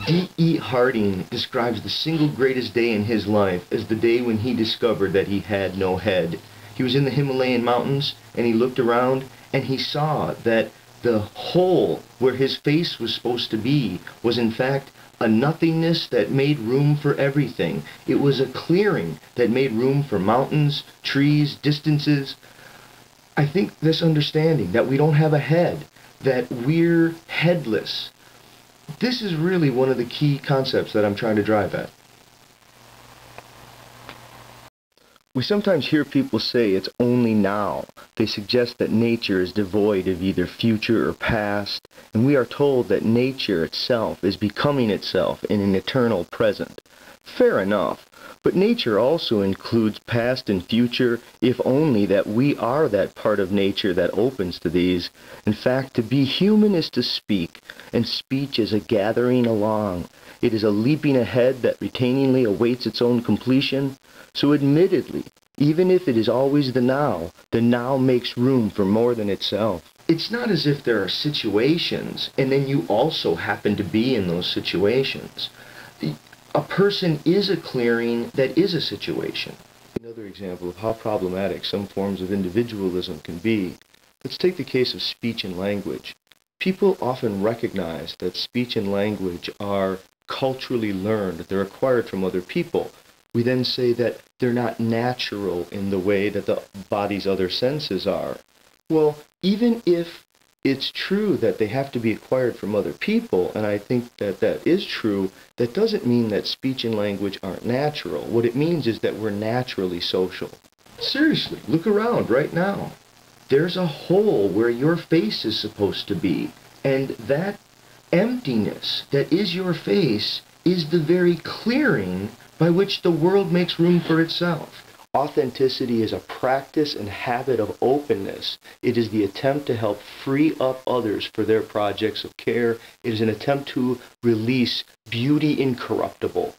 D.E. Harding describes the single greatest day in his life as the day when he discovered that he had no head. He was in the Himalayan mountains and he looked around and he saw that the hole where his face was supposed to be was in fact a nothingness that made room for everything. It was a clearing that made room for mountains, trees, distances. I think this understanding that we don't have a head, that we're headless, this is really one of the key concepts that I'm trying to drive at. We sometimes hear people say it's only now. They suggest that nature is devoid of either future or past, and we are told that nature itself is becoming itself in an eternal present. Fair enough, but nature also includes past and future, if only that we are that part of nature that opens to these. In fact, to be human is to speak, and speech is a gathering along. It is a leaping ahead that retainingly awaits its own completion. So admittedly, even if it is always the now makes room for more than itself. It's not as if there are situations, and then you also happen to be in those situations. A person is a clearing that is a situation. Another example of how problematic some forms of individualism can be. Let's take the case of speech and language. People often recognize that speech and language are culturally learned, they're acquired from other people. We then say that they're not natural in the way that the body's other senses are. Well, even if it's true that they have to be acquired from other people, and I think that that is true, that doesn't mean that speech and language aren't natural. What it means is that we're naturally social. Seriously, look around right now. There's a hole where your face is supposed to be, and that emptiness that is your face is the very clearing by which the world makes room for itself. Authenticity is a practice and habit of openness. It is the attempt to help free up others for their projects of care. It is an attempt to release beauty incorruptible.